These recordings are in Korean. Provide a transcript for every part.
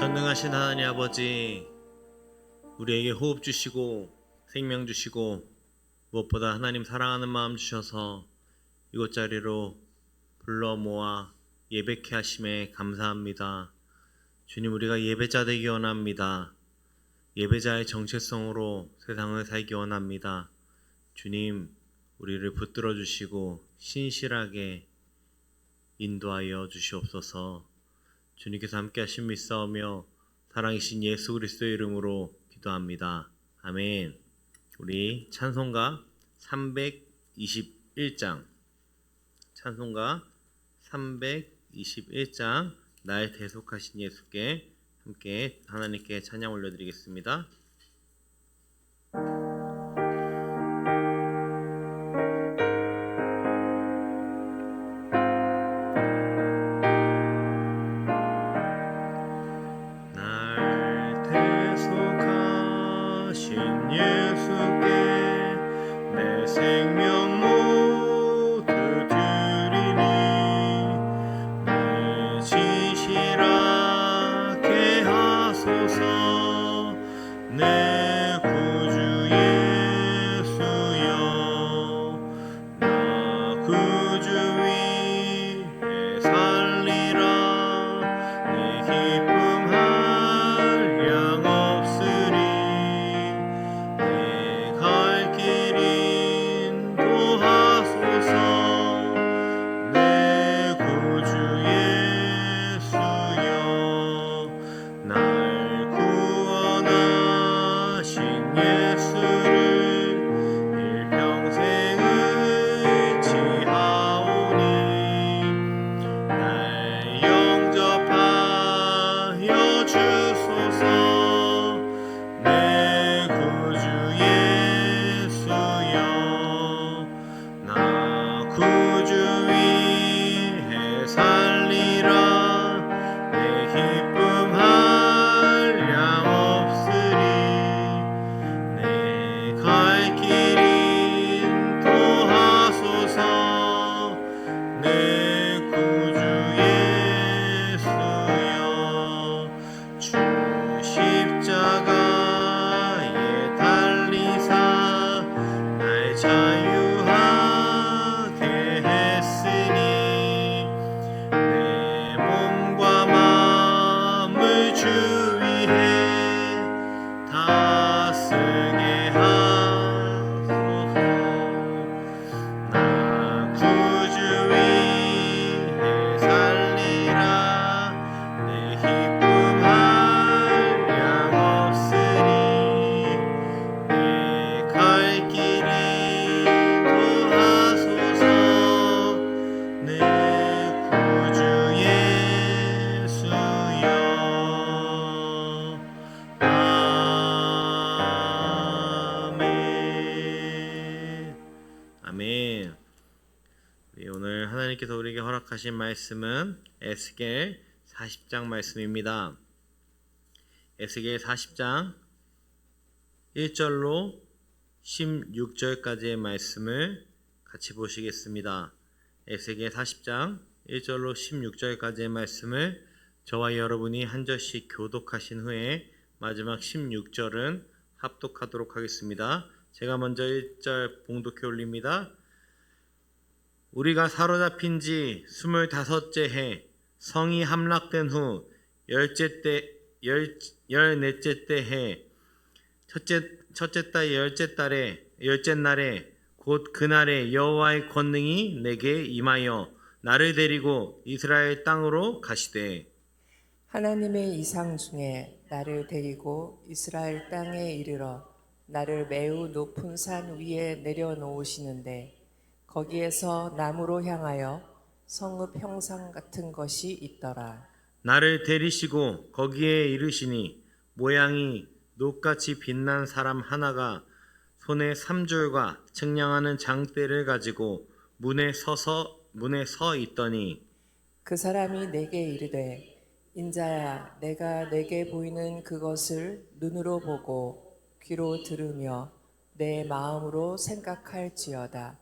전능하신 하나님 아버지, 우리에게 호흡 주시고 생명 주시고 무엇보다 하나님 사랑하는 마음 주셔서 이곳 자리로 불러 모아 예배케 하심에 감사합니다. 주님, 우리가 예배자 되기 원합니다. 예배자의 정체성으로 세상을 살기 원합니다. 주님, 우리를 붙들어 주시고 신실하게 인도하여 주시옵소서. 주님께서 함께 하심 믿사오며 사랑이신 예수 그리스도의 이름으로 기도합니다. 아멘. 우리 찬송가 321장 찬송가 321장 날 대속하신 예수께 함께 하나님께 찬양 올려드리겠습니다. 예수께 내 생명 모두 드리니 내 진실하게 하소서. 내 구주 예수여, 나 구주 위에 살리라. 내 기쁨 한량 없으리. 아멘. 오늘 하나님께서 우리에게 허락하신 말씀은 에스겔 40장 말씀입니다. 에스겔 40장 1절로 16절까지의 말씀을 같이 보시겠습니다. 에스겔 40장 1절로 16절까지의 말씀을 저와 여러분이 한 절씩 교독하신 후에 마지막 16절은 합독하도록 하겠습니다. 제가 먼저 1절 봉독해 올립니다. 우리가 사로잡힌 지 25째 해 성이 함락된 후 열넷째 때 해 첫째 달 열째 날에 곧 그날에 여호와의 권능이 내게 임하여 나를 데리고 이스라엘 땅으로 가시되 하나님의 이상 중에 나를 데리고 이스라엘 땅에 이르러 나를 매우 높은 산 위에 내려놓으시는데 거기에서 나무로 향하여 성읍 형상 같은 것이 있더라. 나를 데리시고 거기에 이르시니 모양이 녹같이 빛난 사람 하나가 손에 삼줄과 측량하는 장대를 가지고 문에 서 있더니 그 사람이 내게 이르되 인자야, 내가 내게 보이는 그것을 눈으로 보고 귀로 들으며 내 마음으로 생각할지어다.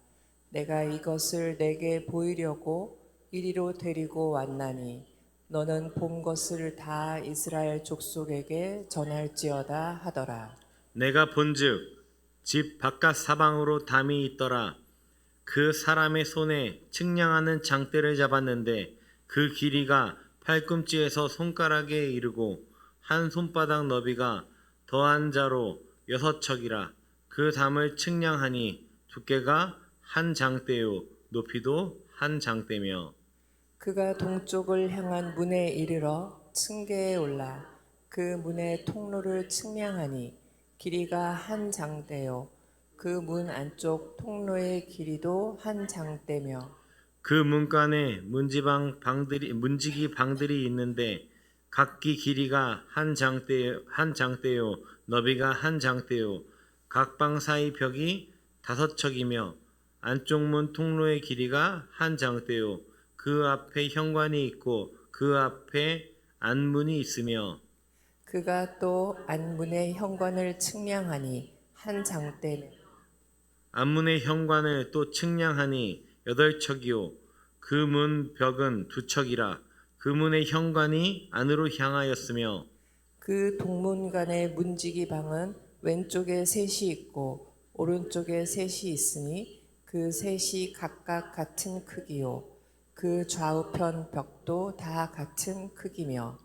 내가 이것을 내게 보이려고 이리로 데리고 왔나니 너는 본 것을 다 이스라엘 족속에게 전할지어다 하더라. 내가 본즉 집 바깥 사방으로 담이 있더라. 그 사람의 손에 측량하는 장대를 잡았는데 그 길이가 팔꿈치에서 손가락에 이르고 한 손바닥 너비가 더한 자로 6척이라. 그 담을 측량하니 두께가 한 장대요 높이도 한 장대며. 그가 동쪽을 향한 문에 이르러 층계에 올라 그 문의 통로를 측량하니 길이가 한 장대요 그 문 안쪽 통로의 길이도 한 장대며 그 문간에 문지기 방들이 있는데 각기 길이가 한 장대요 너비가 한 장대요 각 방 사이 벽이 5척이며 안쪽 문 통로의 길이가 한 장대요 그 앞에 현관이 있고 그 앞에 안문이 있으며. 그가 또 안문의 현관을 측량하니 한 장대며 안문의 현관을 또 측량하니 8척이요 그 문 벽은 2척이라. 그 문의 현관이 안으로 향하였으며. 그 동문간의 문지기 방은 왼쪽에 셋이 있고 오른쪽에 셋이 있으니 그 셋이 각각 같은 크기요 그 좌우편 벽도 다 같은 크기며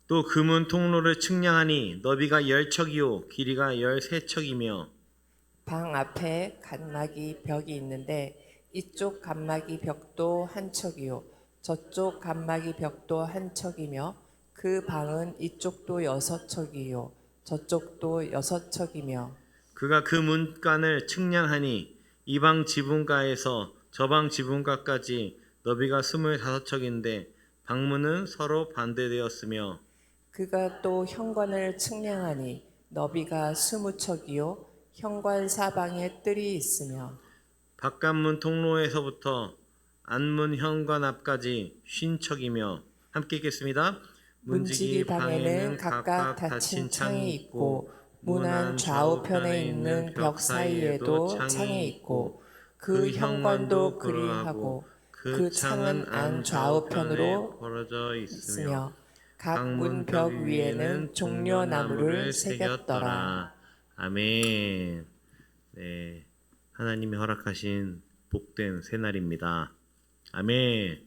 또 그 문 통로를 측량하니 너비가 10척이요 길이가 13척이며. 방 앞에 간막이 벽이 있는데 이쪽 간막이 벽도 한 척이요 저쪽 간막이 벽도 한 척이며 그 방은 이쪽도 6척이요 저쪽도 6척이며 그가 그 문간을 측량하니 이 방 지붕가에서 저 방 지붕가까지 너비가 25척인데 방문은 서로 반대되었으며. 그가 또 현관을 측량하니 너비가 20척이요 현관 사방에 뜰이 있으며 바깥문 통로에서부터 안문 현관 앞까지 50척이며. 함께 읽겠습니다. 문지기 방에는 각각 닫힌 창이 있고 문 안 좌우편에 있는 벽 사이에도 창이 있고 그 현관도 그리하고 그 창은 안 좌우편으로 벌어져 있으며 있으며 각 문 벽 위에는 종려나무를 새겼더라. 아멘. 네, 하나님이 허락하신 복된 새날입니다. 아멘.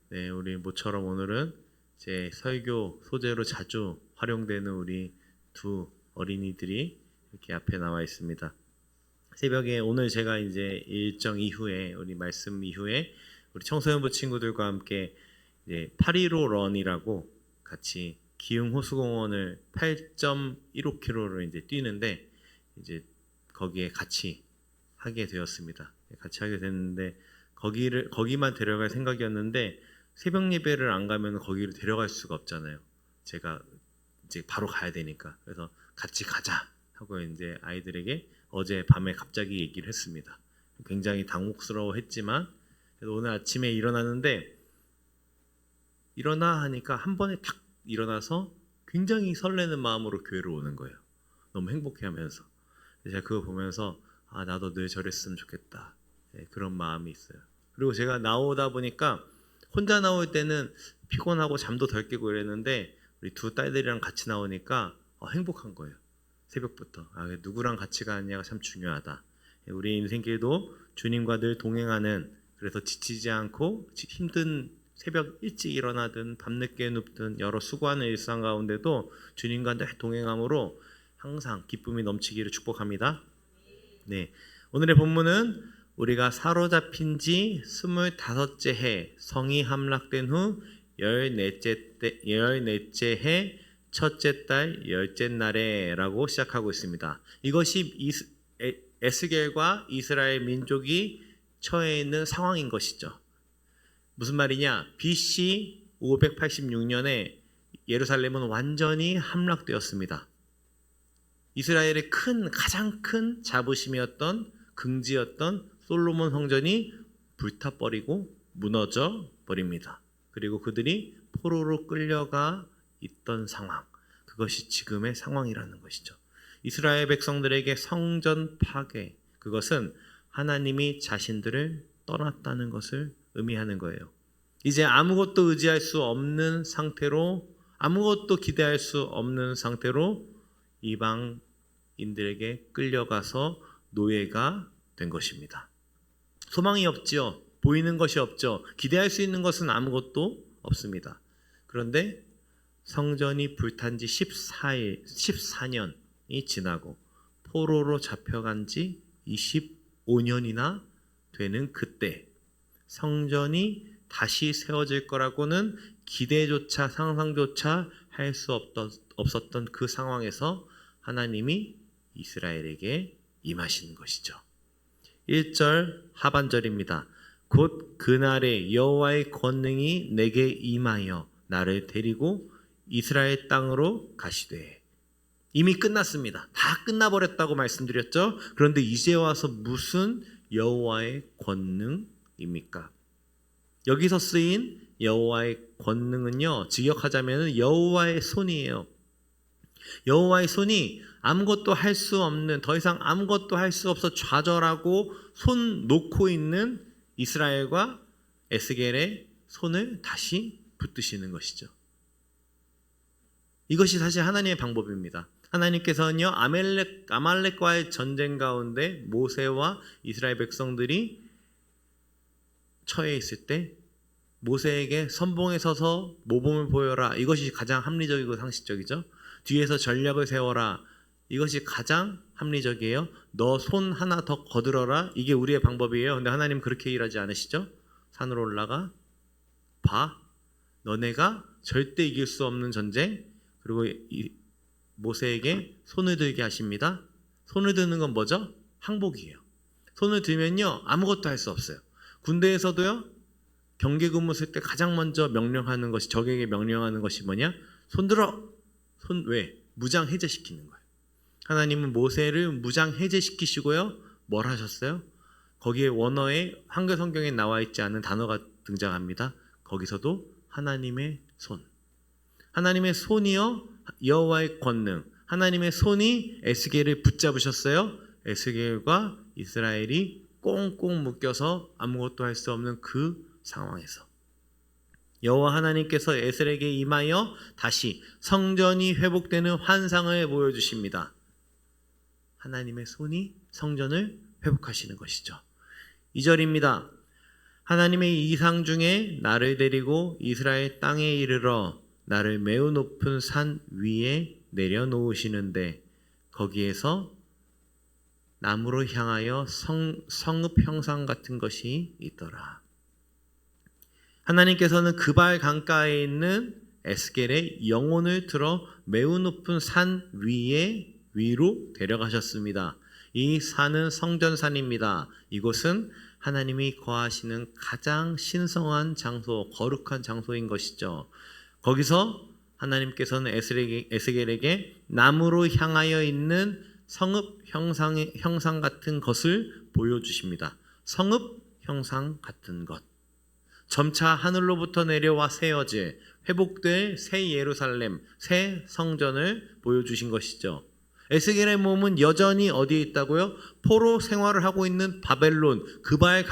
네, 우리 모처럼 오늘은 제 설교 소재로 자주 활용되는 우리 두 어린이들이 이렇게 앞에 나와 있습니다. 새벽에 오늘 제가 이제 일정 이후에 우리 말씀 이후에 우리 청소년부 친구들과 함께 이제 815 런이라고 같이 기흥 호수공원을 8.15km를 이제 뛰는데 이제 거기에 같이 하게 되었습니다. 같이 하게 됐는데 거기만 데려갈 생각이었는데 새벽 예배를 안 가면 거기를 데려갈 수가 없잖아요. 제가 이제 바로 가야 되니까. 그래서 같이 가자 하고 이제 아이들에게 어제 밤에 갑자기 얘기를 했습니다. 굉장히 당혹스러워했지만 오늘 아침에 일어났는데 일어나 하니까 한 번에 탁 일어나서 굉장히 설레는 마음으로 교회로 오는 거예요. 너무 행복해하면서. 제가 그거 보면서 아 나도 늘 저랬으면 좋겠다. 네, 그런 마음이 있어요. 그리고 제가 나오다 보니까 혼자 나올 때는 피곤하고 잠도 덜 깨고 이랬는데 우리 두 딸들이랑 같이 나오니까 행복한 거예요. 새벽부터 누구랑 같이 가느냐가 참 중요하다. 우리 인생길도 주님과 늘 동행하는, 그래서 지치지 않고 힘든 새벽 일찍 일어나든 밤늦게 눕든 여러 수고하는 일상 가운데도 주님과 늘 동행함으로 항상 기쁨이 넘치기를 축복합니다. 네, 오늘의 본문은 우리가 사로잡힌 지 25째 해, 성이 함락된 후 14째 해 첫째 달 10째 날에 라고 시작하고 있습니다. 이것이 에스겔과 이스라엘 민족이 처해 있는 상황인 것이죠. 무슨 말이냐? BC 586년에 예루살렘은 완전히 함락되었습니다. 이스라엘의 가장 큰 자부심이었던 긍지였던 솔로몬 성전이 불타버리고 무너져 버립니다. 그리고 그들이 포로로 끌려가 있던 상황, 그것이 지금의 상황이라는 것이죠. 이스라엘 백성들에게 성전 파괴, 그것은 하나님이 자신들을 떠났다는 것을 의미하는 거예요. 이제 아무것도 의지할 수 없는 상태로, 아무것도 기대할 수 없는 상태로 이방인들에게 끌려가서 노예가 된 것입니다. 소망이 없지요. 보이는 것이 없죠. 기대할 수 있는 것은 아무것도 없습니다. 그런데 성전이 불탄 지 14년이 지나고 포로로 잡혀간 지 25년이나 되는 그때 성전이 다시 세워질 거라고는 기대조차 상상조차 할 수 없었던 그 상황에서 하나님이 이스라엘에게 임하시는 것이죠. 1절 하반절입니다. 곧 그날에 여호와의 권능이 내게 임하여 나를 데리고 이스라엘 땅으로 가시되. 이미 끝났습니다. 다 끝나버렸다고 말씀드렸죠. 그런데 이제 와서 무슨 여호와의 권능입니까? 여기서 쓰인 여호와의 권능은요, 직역하자면 여호와의 손이에요. 여호와의 손이 아무것도 할 수 없는, 더 이상 아무것도 할 수 없어 좌절하고 손 놓고 있는 이스라엘과 에스겔의 손을 다시 붙드시는 것이죠. 이것이 사실 하나님의 방법입니다. 하나님께서는요, 아말렉과의 전쟁 가운데 모세와 이스라엘 백성들이 처해 있을 때 모세에게 선봉에 서서 모범을 보여라. 이것이 가장 합리적이고 상식적이죠. 뒤에서 전략을 세워라. 이것이 가장 합리적이에요. 너 손 하나 더 거들어라. 이게 우리의 방법이에요. 근데 하나님 그렇게 일하지 않으시죠? 산으로 올라가 봐. 너네가 절대 이길 수 없는 전쟁. 그리고 모세에게 손을 들게 하십니다. 손을 드는 건 뭐죠? 항복이에요. 손을 들면요, 아무것도 할 수 없어요. 군대에서도요, 경계 근무 쓸 때 가장 먼저 명령하는 것이, 적에게 명령하는 것이 뭐냐? 손 들어. 손 왜? 무장 해제시키는 거예요. 하나님은 모세를 무장 해제시키시고요, 뭘 하셨어요? 거기에 원어에 한글 성경에 나와 있지 않은 단어가 등장합니다. 거기서도 하나님의 손. 하나님의 손이요, 여호와의 권능. 하나님의 손이 에스겔을 붙잡으셨어요. 에스겔과 이스라엘이 꽁꽁 묶여서 아무것도 할 수 없는 그 상황에서 여호와 하나님께서 에스겔에게 임하여 다시 성전이 회복되는 환상을 보여주십니다. 하나님의 손이 성전을 회복하시는 것이죠. 2절입니다. 하나님의 이상 중에 나를 데리고 이스라엘 땅에 이르러 나를 매우 높은 산 위에 내려놓으시는데 거기에서 나무로 향하여 성읍 형상 같은 것이 있더라. 하나님께서는 그발 강가에 있는 에스겔의 영혼을 들어 매우 높은 산 위로 데려가셨습니다. 이 산은 성전산입니다. 이곳은 하나님이 거하시는 가장 신성한 장소, 거룩한 장소인 것이죠. 거기서 하나님께서는 에스겔에게 나무로 향하여 있는 성읍 형상 같은 것을 보여주십니다. 성읍 형상 같은 것. 점차 하늘로부터 내려와 세워질 회복될 새 예루살렘, 새 성전을 보여주신 것이죠. 에스겔의 몸은 여전히 어디에 있다고요? 포로 생활을 하고 있는 바벨론, 그발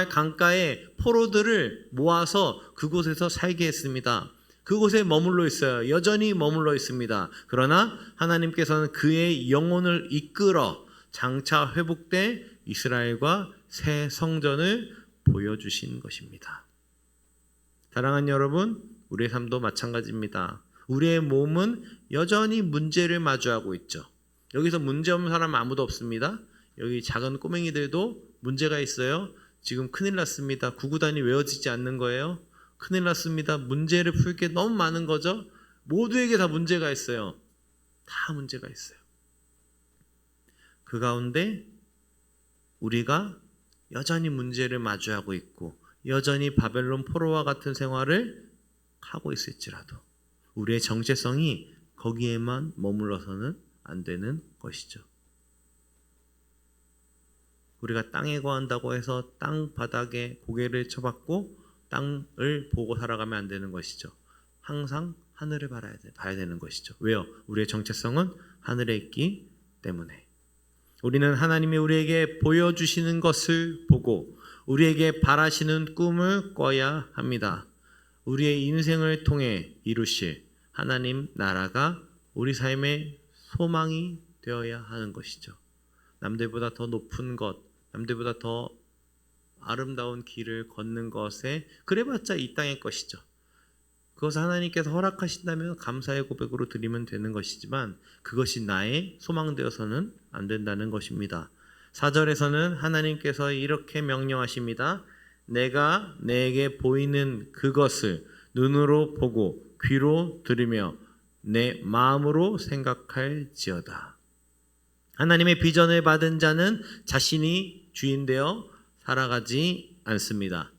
강가에 포로들을 모아서 그곳에서 살게 했습니다. 그곳에 머물러 있어요. 여전히 머물러 있습니다. 그러나 하나님께서는 그의 영혼을 이끌어 장차 회복된 이스라엘과 새 성전을 보여주신 것입니다. 사랑하는 여러분, 우리의 삶도 마찬가지입니다. 우리의 몸은 여전히 문제를 마주하고 있죠. 여기서 문제 없는 사람은 아무도 없습니다. 여기 작은 꼬맹이들도 문제가 있어요. 지금 큰일 났습니다. 구구단이 외워지지 않는 거예요. 큰일 났습니다. 문제를 풀 게 너무 많은 거죠. 모두에게 다 문제가 있어요. 다 문제가 있어요. 그 가운데 우리가 여전히 문제를 마주하고 있고 여전히 바벨론 포로와 같은 생활을 하고 있을지라도 우리의 정체성이 거기에만 머물러서는 안 되는 것이죠. 우리가 땅에 거한다고 해서 땅 바닥에 고개를 쳐박고 땅을 보고 살아가면 안 되는 것이죠. 항상 하늘을 봐야 되는 것이죠. 왜요? 우리의 정체성은 하늘에 있기 때문에. 우리는 하나님이 우리에게 보여주시는 것을 보고 우리에게 바라시는 꿈을 꿔야 합니다. 우리의 인생을 통해 이루실 하나님 나라가 우리 삶의 소망이 되어야 하는 것이죠. 남들보다 더 높은 것, 남들보다 더 아름다운 길을 걷는 것에 그래봤자 이 땅의 것이죠. 그것을 하나님께서 허락하신다면 감사의 고백으로 드리면 되는 것이지만 그것이 나의 소망되어서는 안 된다는 것입니다. 4절에서는 하나님께서 이렇게 명령하십니다. 내가 내게 보이는 그것을 눈으로 보고 귀로 들으며 내 마음으로 생각할지어다. 하나님의 비전을 받은 자는 자신이 주인되어 살아가지 않습니다.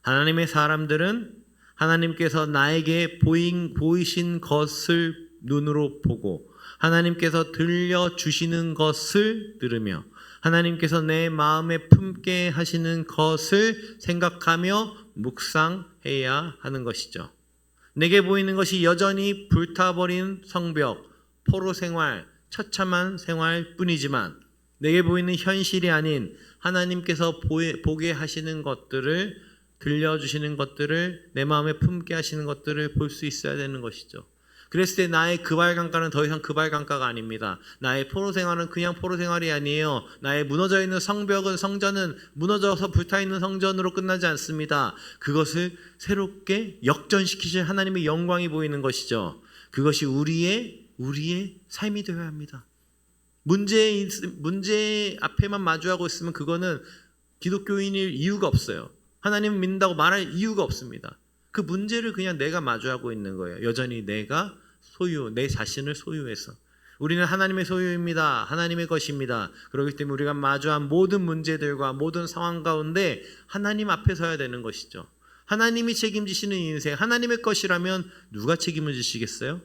하나님의 사람들은 하나님께서 나에게 보이신 것을 눈으로 보고 하나님께서 들려주시는 것을 들으며 하나님께서 내 마음에 품게 하시는 것을 생각하며 묵상해야 하는 것이죠. 내게 보이는 것이 여전히 불타버린 성벽, 포로 생활, 처참한 생활 뿐이지만 내게 보이는 현실이 아닌 하나님께서 보게 하시는 것들을, 들려주시는 것들을, 내 마음에 품게 하시는 것들을 볼 수 있어야 되는 것이죠. 그랬을 때 나의 그발강가는 더 이상 그발강가가 아닙니다. 나의 포로 생활은 그냥 포로 생활이 아니에요. 나의 무너져 있는 성벽은, 성전은 무너져서 불타있는 성전으로 끝나지 않습니다. 그것을 새롭게 역전시키실 하나님의 영광이 보이는 것이죠. 그것이 우리의 삶이 되어야 합니다. 문제 앞에만 마주하고 있으면 그거는 기독교인일 이유가 없어요. 하나님을 믿는다고 말할 이유가 없습니다. 그 문제를 그냥 내가 마주하고 있는 거예요. 여전히 내가 내 자신을 소유해서. 우리는 하나님의 소유입니다. 하나님의 것입니다. 그렇기 때문에 우리가 마주한 모든 문제들과 모든 상황 가운데 하나님 앞에 서야 되는 것이죠. 하나님이 책임지시는 인생, 하나님의 것이라면 누가 책임을 지시겠어요?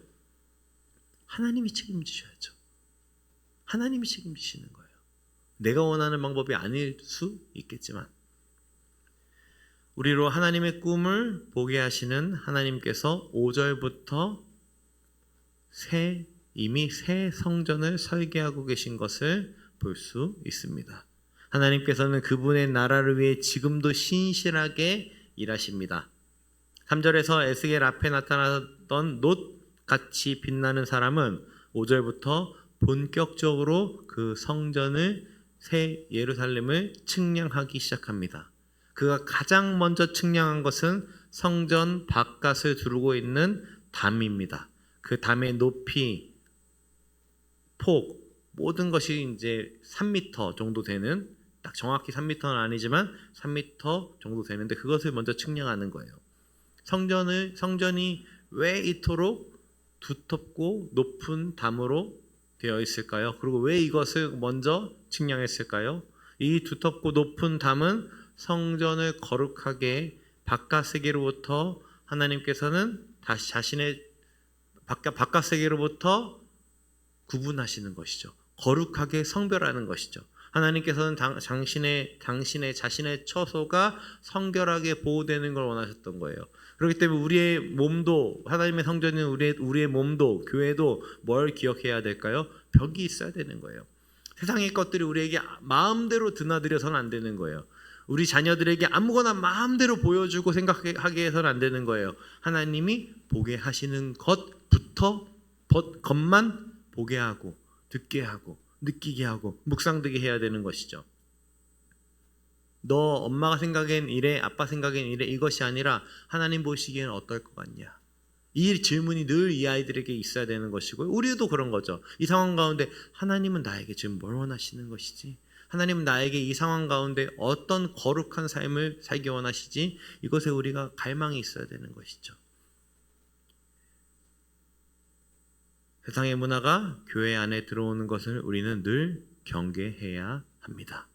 하나님이 책임지셔야죠. 하나님이 책임지시는 거예요. 내가 원하는 방법이 아닐 수 있겠지만 우리로 하나님의 꿈을 보게 하시는 하나님께서 5절부터 이미 새 성전을 설계하고 계신 것을 볼 수 있습니다. 하나님께서는 그분의 나라를 위해 지금도 신실하게 일하십니다. 3절에서 에스겔 앞에 나타났던 놋같이 빛나는 사람은 5절부터 본격적으로 그 성전을, 새 예루살렘을 측량하기 시작합니다. 그가 가장 먼저 측량한 것은 성전 바깥을 두르고 있는 담입니다. 그 담의 높이, 폭, 모든 것이 이제 3m 정도 되는, 딱 정확히 3m는 아니지만 3m 정도 되는데 그것을 먼저 측량하는 거예요. 성전이 왜 이토록 두텁고 높은 담으로 되어 있을까요? 그리고 왜 이것을 먼저 측량했을까요? 이 두텁고 높은 담은 성전을 거룩하게 바깥 세계로부터 하나님께서는 다시 자신의 바깥 세계로부터 구분하시는 것이죠. 거룩하게 성별하는 것이죠. 하나님께서는 당신의 자신의 처소가 성결하게 보호되는 걸 원하셨던 거예요. 그렇기 때문에 우리의 몸도, 하나님의 성전인 우리의 몸도, 교회도 뭘 기억해야 될까요? 벽이 있어야 되는 거예요. 세상의 것들이 우리에게 마음대로 드나들여서는 안 되는 거예요. 우리 자녀들에게 아무거나 마음대로 보여주고 생각하게 해서는 안 되는 거예요. 하나님이 보게 하시는 것만 보게 하고, 듣게 하고, 느끼게 하고, 묵상되게 해야 되는 것이죠. 너 엄마가 생각엔 이래, 아빠 생각엔 이래, 이것이 아니라 하나님 보시기에는 어떨 것 같냐? 이 질문이 늘 이 아이들에게 있어야 되는 것이고요. 우리도 그런 거죠. 이 상황 가운데 하나님은 나에게 지금 뭘 원하시는 것이지? 하나님은 나에게 이 상황 가운데 어떤 거룩한 삶을 살기 원하시지? 이것에 우리가 갈망이 있어야 되는 것이죠. 세상의 문화가 교회 안에 들어오는 것을 우리는 늘 경계해야 합니다.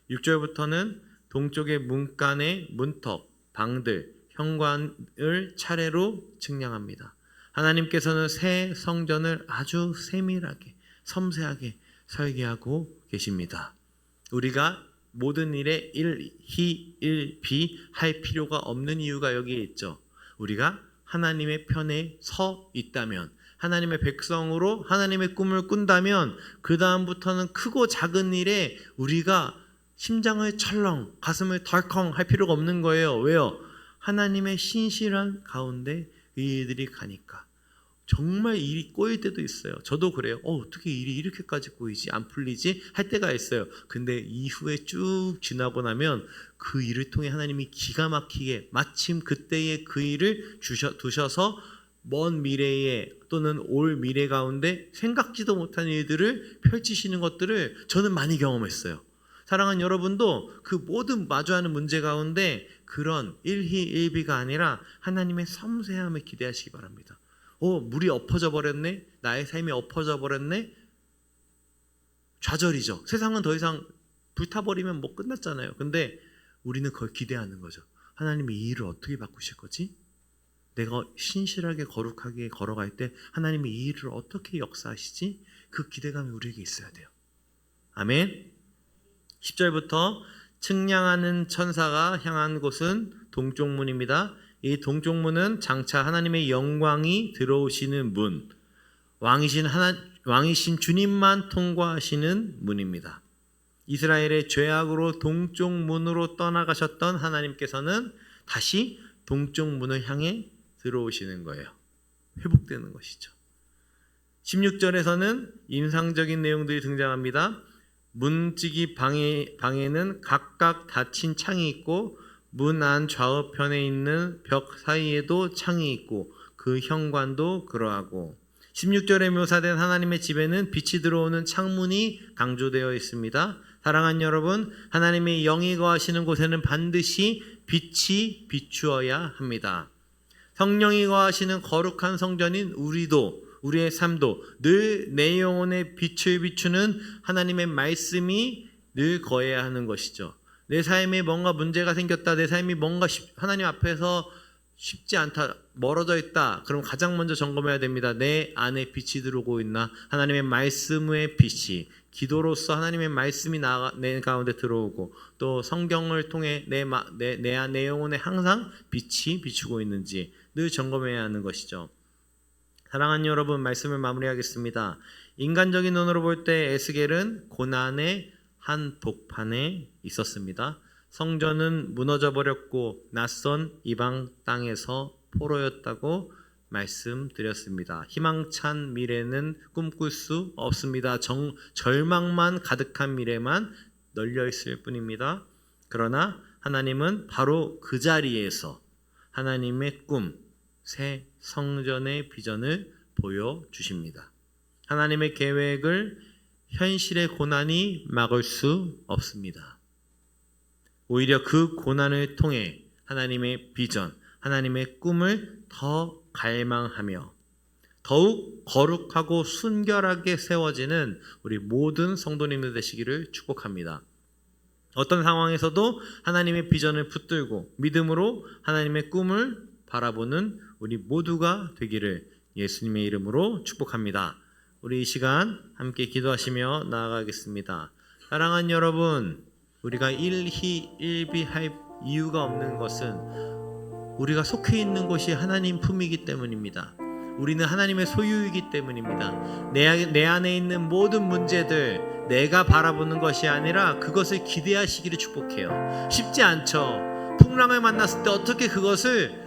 6절부터는 동쪽의 문간의 문턱, 방들, 현관을 차례로 측량합니다. 하나님께서는 새 성전을 아주 세밀하게, 섬세하게 설계하고 계십니다. 우리가 모든 일에 일희 할 필요가 없는 이유가 여기에 있죠. 우리가 하나님의 편에 서 있다면, 하나님의 백성으로 하나님의 꿈을 꾼다면 그 다음부터는 크고 작은 일에 우리가 심장을 철렁, 가슴을 덜컹 할 필요가 없는 거예요. 왜요? 하나님의 신실한 가운데 이 일들이 가니까. 정말 일이 꼬일 때도 있어요. 저도 그래요. 어떻게 일이 이렇게까지 꼬이지? 안 풀리지? 할 때가 있어요. 근데 이후에 쭉 지나고 나면 그 일을 통해 하나님이 기가 막히게 마침 그때의 그 일을 두셔서 먼 미래에 또는 올 미래 가운데 생각지도 못한 일들을 펼치시는 것들을 저는 많이 경험했어요. 사랑하는 여러분도 그 모든 마주하는 문제 가운데 그런 일희일비가 아니라 하나님의 섬세함을 기대하시기 바랍니다. 물이 엎어져 버렸네. 나의 삶이 엎어져 버렸네. 좌절이죠. 세상은 더 이상 불타버리면 뭐 끝났잖아요. 근데 우리는 그걸 기대하는 거죠. 하나님이 이 일을 어떻게 바꾸실 거지? 내가 신실하게 거룩하게 걸어갈 때 하나님이 이 일을 어떻게 역사하시지? 그 기대감이 우리에게 있어야 돼요. 아멘. 10절부터 측량하는 천사가 향한 곳은 동쪽문입니다. 이 동쪽문은 장차 하나님의 영광이 들어오시는 문, 왕이신 주님만 통과하시는 문입니다. 이스라엘의 죄악으로 동쪽문으로 떠나가셨던 하나님께서는 다시 동쪽문을 향해 들어오시는 거예요. 회복되는 것이죠. 16절에서는 인상적인 내용들이 등장합니다. 문지기 방에는 각각 닫힌 창이 있고 문 안 좌우편에 있는 벽 사이에도 창이 있고 그 현관도 그러하고 16절에 묘사된 하나님의 집에는 빛이 들어오는 창문이 강조되어 있습니다. 사랑하는 여러분, 하나님의 영이 거하시는 곳에는 반드시 빛이 비추어야 합니다. 성령이 거하시는 거룩한 성전인 우리의 삶도 늘 내 영혼에 빛을 비추는 하나님의 말씀이 늘 거해야 하는 것이죠. 내 삶에 뭔가 문제가 생겼다. 내 삶이 뭔가 하나님 앞에서 쉽지 않다. 멀어져 있다. 그럼 가장 먼저 점검해야 됩니다. 내 안에 빛이 들어오고 있나? 하나님의 말씀의 빛이 기도로서 하나님의 말씀이 내 가운데 들어오고 또 성경을 통해 내 영혼에 항상 빛이 비추고 있는지 늘 점검해야 하는 것이죠. 사랑하는 여러분, 말씀을 마무리하겠습니다. 인간적인 눈으로 볼 때 에스겔은 고난의 한 복판에 있었습니다. 성전은 무너져 버렸고 낯선 이방 땅에서 포로였다고 말씀드렸습니다. 희망찬 미래는 꿈꿀 수 없습니다. 절망만 가득한 미래만 널려 있을 뿐입니다. 그러나 하나님은 바로 그 자리에서 하나님의 꿈, 새 성전의 비전을 보여주십니다. 하나님의 계획을 현실의 고난이 막을 수 없습니다. 오히려 그 고난을 통해 하나님의 비전, 하나님의 꿈을 더 갈망하며 더욱 거룩하고 순결하게 세워지는 우리 모든 성도님들 되시기를 축복합니다. 어떤 상황에서도 하나님의 비전을 붙들고 믿음으로 하나님의 꿈을 바라보는 우리 모두가 되기를 예수님의 이름으로 축복합니다. 우리 이 시간 함께 기도하시며 나아가겠습니다. 사랑하는 여러분, 우리가 일희일비할 이유가 없는 것은 우리가 속해 있는 곳이 하나님 품이기 때문입니다. 우리는 하나님의 소유이기 때문입니다. 내 안에 있는 모든 문제들 내가 바라보는 것이 아니라 그것을 기대하시기를 축복해요. 쉽지 않죠. 풍랑을 만났을 때 어떻게 그것을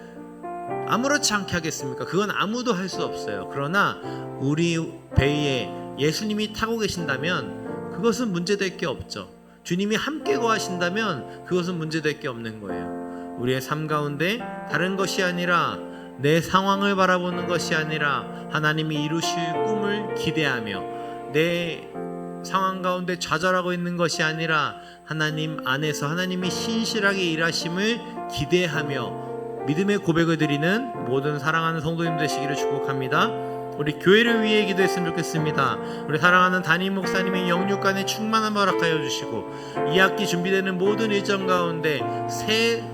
아무렇지 않게 하겠습니까? 그건 아무도 할 수 없어요. 그러나 우리 배에 예수님이 타고 계신다면 그것은 문제될 게 없죠. 주님이 함께 거하신다면 그것은 문제될 게 없는 거예요. 우리의 삶 가운데 다른 것이 아니라 내 상황을 바라보는 것이 아니라 하나님이 이루실 꿈을 기대하며 내 상황 가운데 좌절하고 있는 것이 아니라 하나님 안에서 하나님이 신실하게 일하심을 기대하며 믿음의 고백을 드리는 모든 사랑하는 성도님 되시기를 축복합니다. 우리 교회를 위해 기도했으면 좋겠습니다. 우리 사랑하는 담임 목사님의 영육간의 충만함을 허락하여 주시고 이 학기 준비되는 모든 일정 가운데 새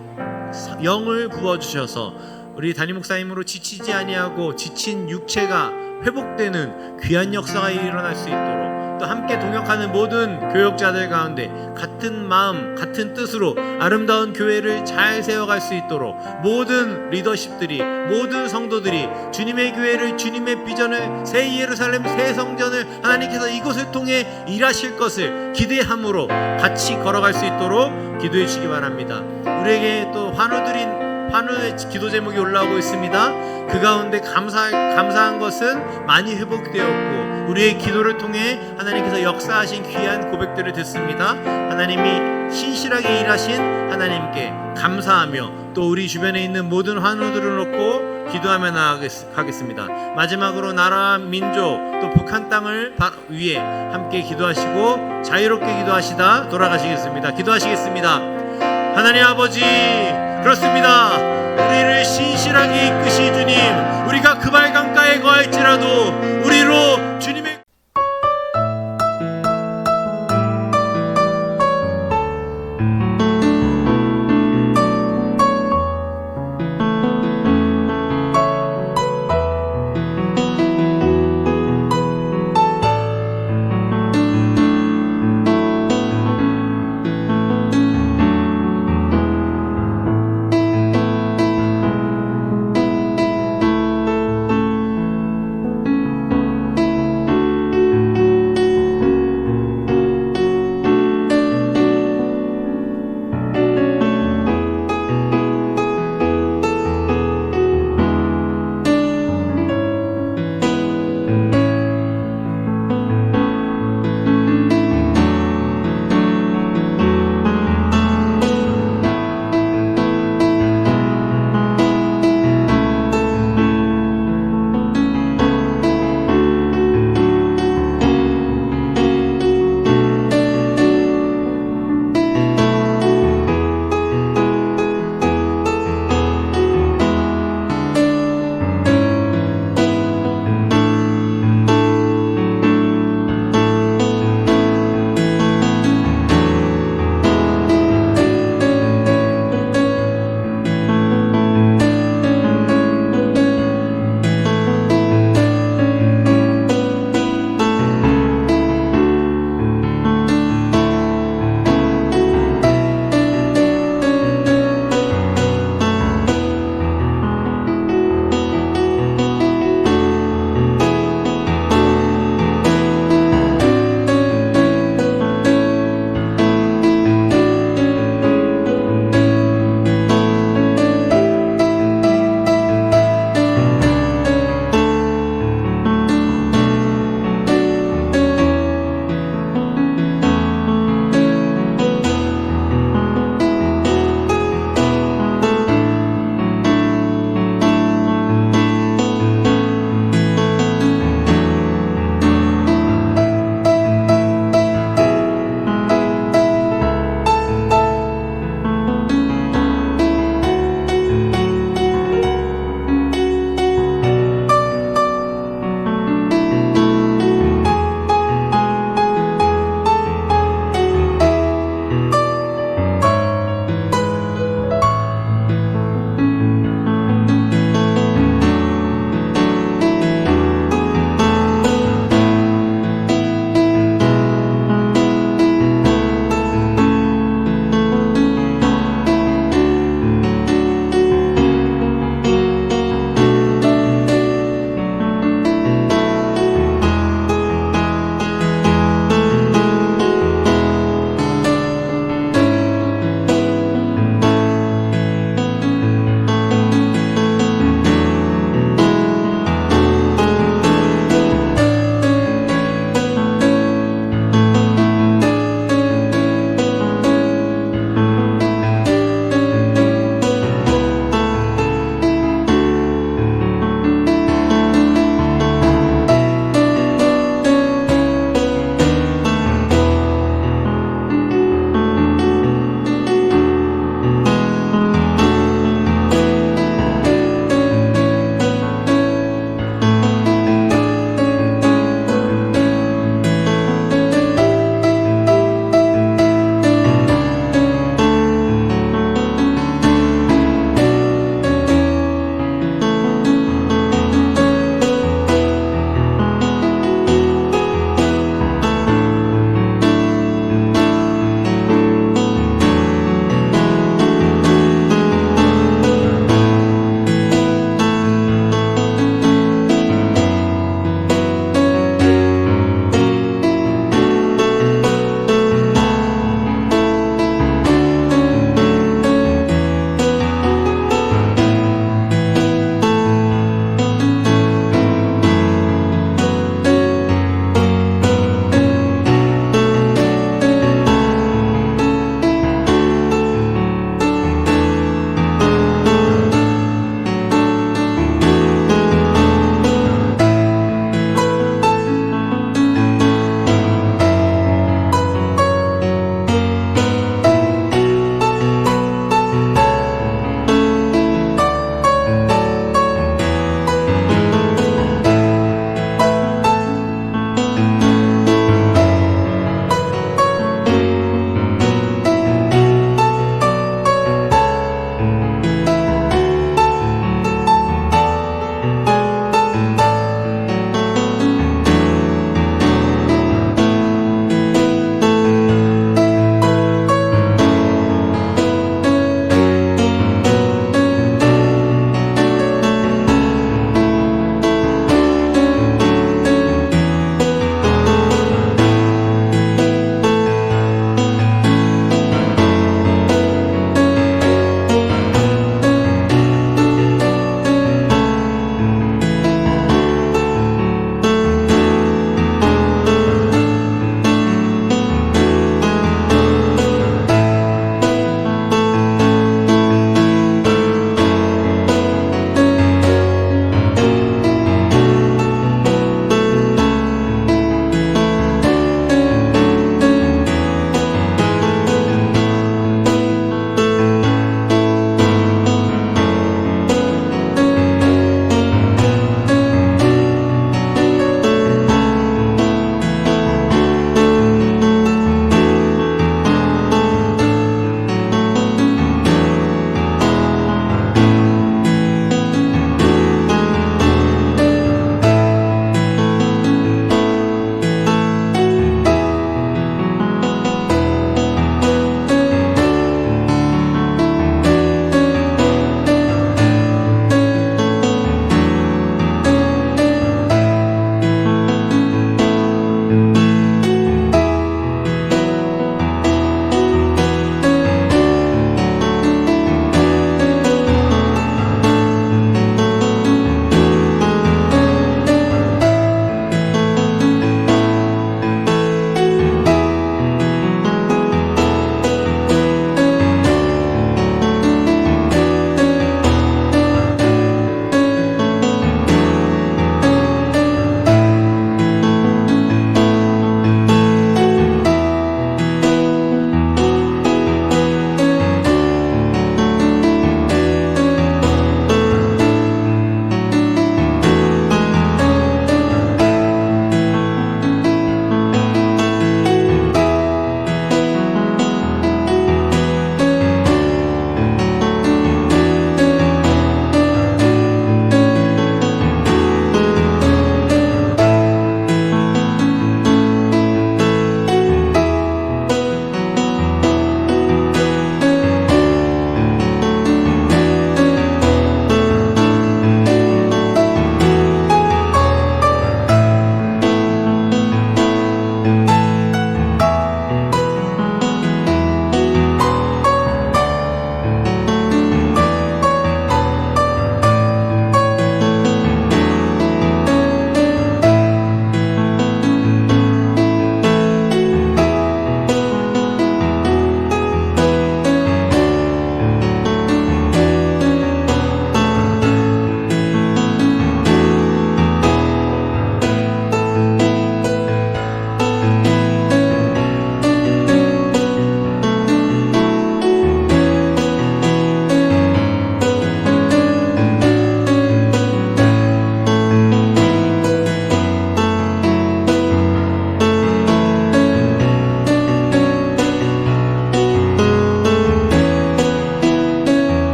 영을 부어주셔서 우리 담임 목사님으로 지치지 아니하고 지친 육체가 회복되는 귀한 역사가 일어날 수 있도록 또 함께 동역하는 모든 교역자들 가운데 같은 마음, 같은 뜻으로 아름다운 교회를 잘 세워갈 수 있도록 모든 리더십들이, 모든 성도들이 주님의 교회를, 주님의 비전을, 새 예루살렘, 새 성전을 하나님께서 이곳을 통해 일하실 것을 기대함으로 같이 걸어갈 수 있도록 기도해 주시기 바랍니다. 우리에게 또 환우의 기도 제목이 올라오고 있습니다. 그 가운데 감사한 것은 많이 회복되었고 우리의 기도를 통해 하나님께서 역사하신 귀한 고백들을 듣습니다. 하나님이 신실하게 일하신 하나님께 감사하며 또 우리 주변에 있는 모든 환우들을 놓고 기도하며 나아가겠습니다. 마지막으로 나라, 민족, 또 북한 땅을 위해 함께 기도하시고 자유롭게 기도하시다 돌아가시겠습니다. 기도하시겠습니다. 하나님 아버지, 그렇습니다. 우리를 신실하게 이끄시 주님, 우리가 그 발 강가에 거할지라도 우리로